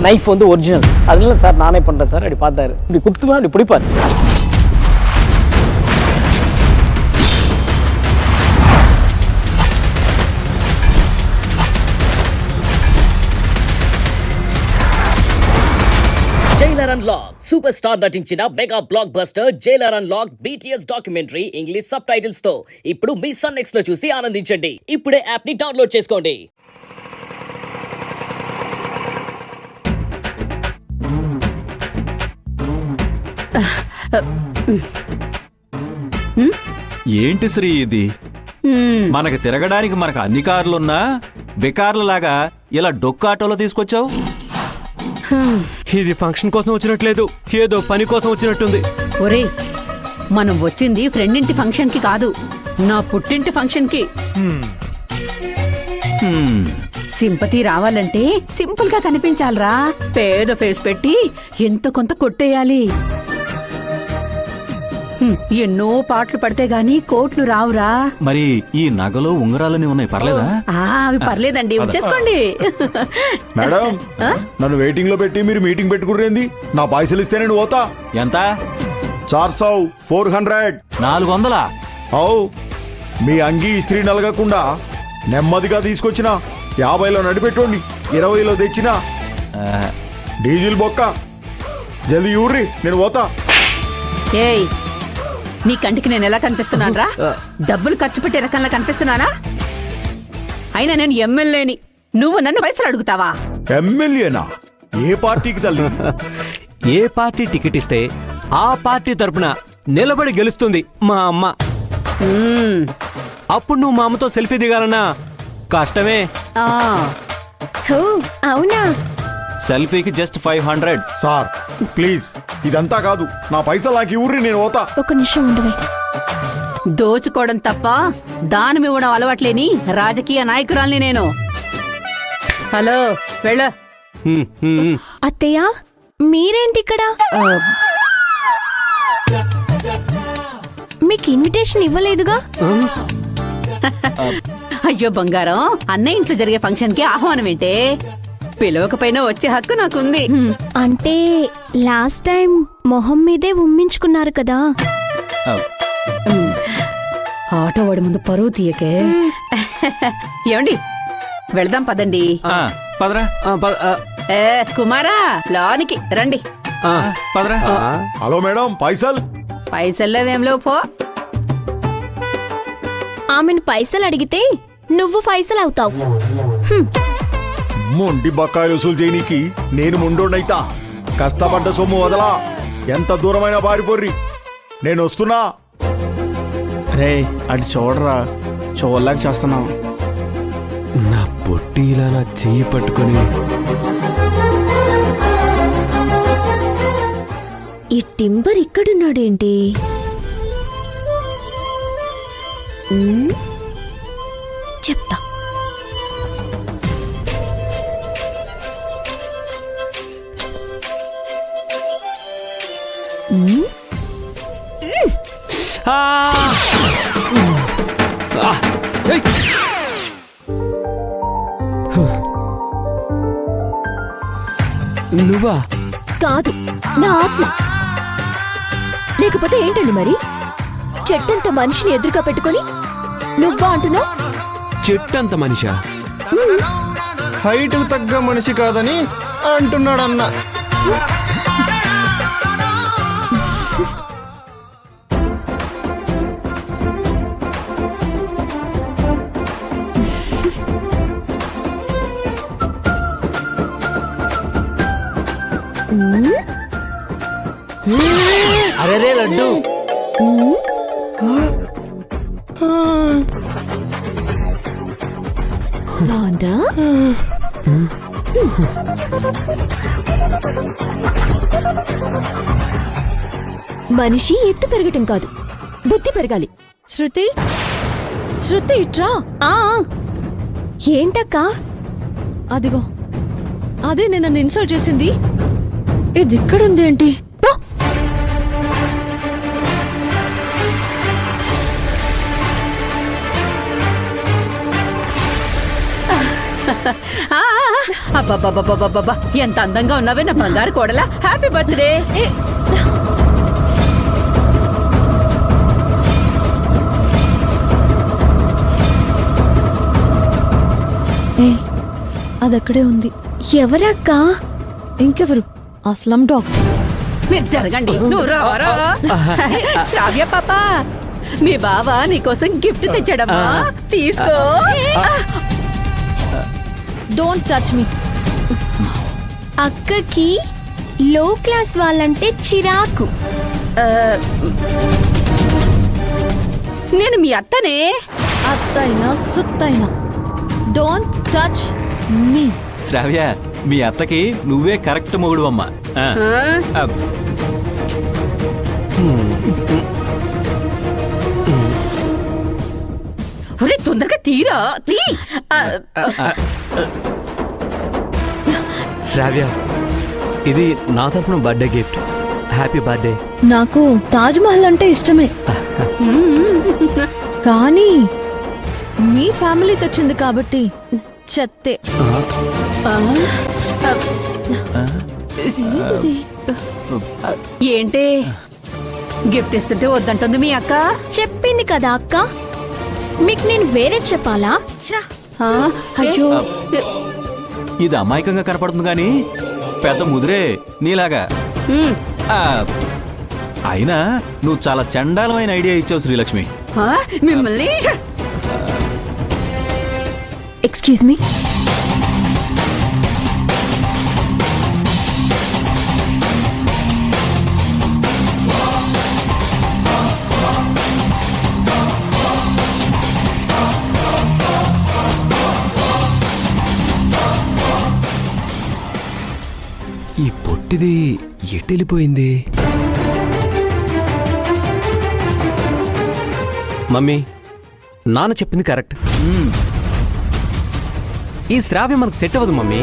Knife வந்து original. அதனால sir நானே பண்ணுறேன் சார். அப்படி பார்த்தாரு, இப்படி குத்துவேன், அப்படி பிடிப்பார். జైలర్ అన్లాక్ సూపర్ స్టార్ నటించిన mega block buster Jailer unlock BTS documentary English sub titles తో ఇప్పుడు మీ సన్ నెక్స్ట్ లో చూసి ఆనందించండి. ఇప్పుడే యాప్ ని డౌన్లోడ్ చేసుకోండి. ఏంటి శ్రీ ఇది? మనకు తిరగడానికి మనకు అన్ని కార్లున్నా బికార్లలాగా ఇలా డొక్కాటోలో తీసుకొచ్చావు. ఇది ఫంక్షన్ కోసం వచ్చినట్లేదు, ఏదో పని కోసం వచ్చినట్టుంది. ఒరే, మనం వచ్చింది ఫ్రెండ్ ఇంటి ఫంక్షన్ కి కాదు, నా పుట్టింటి ఫంక్షన్ కి. సింపతి రావాలంటే సింపుల్ గా కనిపించాలరా. పేద ఫేస్ పెట్టి ఎంత కొంత కొట్టేయాలి. ఎన్నో పాటలు పడితే గాని కోట్లు రావురా. మరి ఈ నగలు ఉంగరాలని ఉన్నాయి, పర్లేదా? అవి పర్లేదండి, వచ్చేసుకోండి. మేడం, నన్ను వెయిటింగ్ లో పెట్టి మీరు మీటింగ్ పెట్టుకుర్రేంది? నా పైసలు ఇస్తే నేను పోతా. ఎంత? 400 400? అవు, మీ అంగీ ఇస్త్రీ నలగకుండా నెమ్మదిగా తీసుకొచ్చిన 50లో నడిపెట్టండి, 20లో తెచ్చిన డీజిల్ బొక్క. జల్దీ ఊర్రి, నేను పోతా. ఏయ్, నీ కంటికి నేను ఎలా కనిపిస్తున్నానరా? డబ్బులు ఖర్చు పెట్టే రకంలా కనిపిస్తున్నానా? అయినా నేను ఎమ్మెల్యేని, నువ్వు నన్ను వయసులు అడుగుతావా? ఎమ్మెల్యేనా? ఏ పార్టీకి తల్లి? ఏ పార్టీ టికెట్ ఇస్తే ఆ పార్టీ తరపున నిలబడి గెలుస్తుంది మా అమ్మ. అప్పుడు నువ్వు మా అమ్మతో సెల్ఫీ దిగాలన్నా కష్టమే. అవునా? సెల్ఫీకి జస్ట్ 500. సార్ ప్లీజ్, ఇదంతా కాదు, నా పైసలు నాకు ఊర్రి, నేను పోతా. ఒక నిమిషం ఉండవే. దోచుకోవడం తప్ప దానం ఇవ్వడం అలవాట్లేని రాజకీయ నాయకురాల్ని నేను. హలో, వెళ్ళ. అత్తయ్య, మీరేంటి ఇక్కడ? మీకు ఇన్విటేషన్ ఇవ్వలేదుగా? అయ్యో బంగారం, అన్నయ్య ఇంట్లో జరిగే ఫంక్షన్ కి ఆహ్వానం ఏంటే? పిలవకపోయినా వచ్చే హక్కు నాకుంది. అంటే లాస్ట్ టైం మొహం మీదే ఉమ్మించుకున్నారు కదా. ఆటో వాడి ముందు పరువు తీయకే. ఏమండి, వెళదాం పదండి. పదరా. ఏ కుమారా, లోనికి రండి. పదరా. హలో మేడం, పైసలు? పైసల్లేవేంలో పో. ఆమెను పైసలు అడిగితే నువ్వు పైసలు అవుతావు. మొండి బకాయిలు వసూలు చేయనీకి నేను ముండోడైతా. కష్టపడ్డ సొమ్ము వదలా, ఎంత దూరమైనా పారిపోర్రి, నేను వస్తున్నా. రే, అటు చూడరా, చూడలేక చేస్తున్నావు. నా పొట్టి ఇలా నా చెయ్యి పట్టుకొని ఈ టింబర్ ఇక్కడున్నాడేంటి? చెప్తా. నువ్వా? కాదు, నా ఆత్మ. లేకపోతే ఏంటండి మరి? చెట్టంత మనిషిని ఎదురుగా పెట్టుకొని నువ్వా అంటున్నావు? చెట్టంత మనిషా? హైట్ తగ్గ మనిషి కాదని అంటున్నాడన్న. అరే లడ్డు, బాగుందా? మనిషి ఎత్తు పెరగటం కాదు, బుద్ధి పెరగాలి. శృతి, శృతి ఇట్రా. ఏంటక్క? అదిగో, అదే నేను నన్ను ఇన్సల్ట్ చేసింది. ఇది ఇక్కడుంది ఏంటి? అబ్బబ్బబ్బబ్బబ్బబ్బా ఎంత అందంగా ఉన్నావే నా బంగారు కోడలా. Happy birthday. ఏ అదక్కడే ఉంది. ఎవరక్క? ఇంకెవరు? ఆ స్లమ్ డాగ్. మీరు జరగండి. నువ్వు రావారా? శ్రావ్య పాప, మీ బావ నీకోసం గిఫ్ట్ తెచ్చాడమ్మా, తీసుకో. Don't touch me. అక్కకి లో క్లాస్ వాళ్ళంటే చిరాకు. నేను మీ అత్తనే. అత్తైనా సుత్తైనా డోంట్ టచ్ మీ. శ్రావ్య, మీ అత్తకి నువ్వే కరెక్ట్ మొగుడు అమ్మా. ఒరే తొందరగా తీరా, తీ. శ్రావ్య, ఇది నా తరపున బర్త్డే గిఫ్ట్. Happy birthday. నాకు తాజ్ మహల్ అంటే ఇష్టమే, కానీ మీ ఫ్యామిలీ తెచ్చింది కాబట్టి చెత్తే. ఏంటిది? ఏంటి గిఫ్ట్ ఇస్తుంటే వద్దంటుంది మీ అక్క? చెప్పింది కదా అక్క, మీకు నేను వేరే చెప్పాలా? ఆ, అయ్యో. ఇది అమాయకంగా కనపడుతుంది కానీ పెద్ద ముదిరే నీలాగా. ఉమ్. ఆ, అయినా నువ్వు చాలా చండాలమైన ఐడియా ఇచ్చావు శ్రీలక్ష్మి. ఆ, మిమ్మల్ని. Excuse me. ఈ పొట్టిది ఎటెళ్ళిపోయింది? మమ్మీ, నాన్న చెప్పింది కరెక్ట్. ఈ శ్రావ్య మనకు సెట్ అవ్వదు మమ్మీ.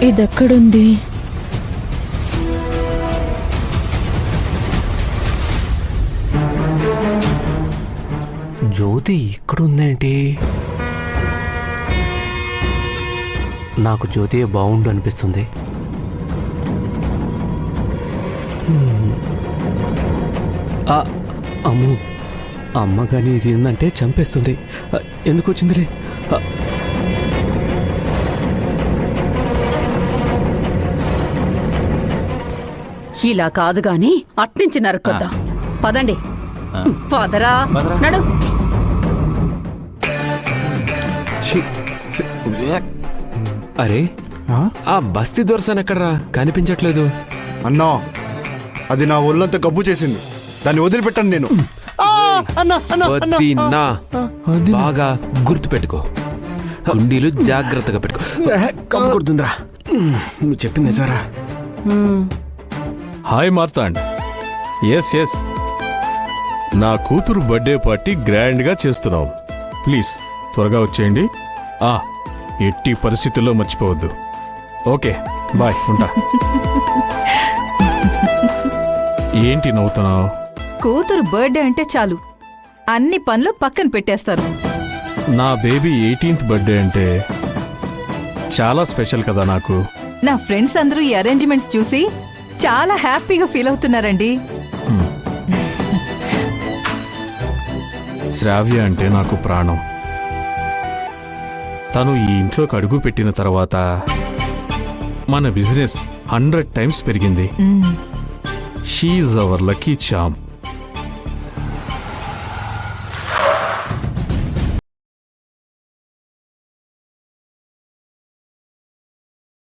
ఇదెక్కడుంది? జ్యోతి ఇక్కడుందేంటి? నాకు జ్యోతి బాగుండు అనిపిస్తుంది. అమ్ము, అమ్మ కానీ ఇది ఏందంటే చంపేస్తుంది. ఎందుకు వచ్చిందిలే? ఇలా కాదు గాని అట్నుంచి నరుక్కొద్దాం. పదండి. పదరా, నడు. అరే, ఆ బస్తీ దొరసాన్ ఎక్కడరా? కనిపించట్లేదు. అన్నా, అది నా ఒళ్ళంతా గబ్బు చేసింది. దాన్ని వదిలిపెట్టాను నేను. వదినా, బాగా గుర్తు పెట్టుకో. గుండీలు జాగ్రత్తగా పెట్టుకో. కమ్ము కొడుతుందిరా. నువ్వు చెప్పింది నిజారా? హాయ్ మార్తాండ్. ఎస్ ఎస్, నా కూతురు బర్త్డే పార్టీ గ్రాండ్గా చేస్తున్నాం. ప్లీజ్ త్వరగా వచ్చేయండి. ఎట్టి పరిస్థితుల్లో మర్చిపోవద్దు. ఓకే బాయ్, ఉంటా. ఏంటి నవ్వుతున్నావు? కూతురు బర్త్డే అంటే చాలు అన్ని పనులు పక్కన పెట్టేస్తారు. నా బేబీ 18th బర్త్డే అంటే చాలా స్పెషల్ కదా నాకు. నా ఫ్రెండ్స్ అందరూ ఈ అరేంజ్మెంట్స్ చూసి చాలా హ్యాపీగా ఫీల్ అవుతున్నారండి. శ్రావ్య అంటే నాకు ప్రాణం. తను ఈ ఇంట్లోకి అడుగు పెట్టిన తర్వాత మన బిజినెస్ 100 times పెరిగింది. She is our lucky charm.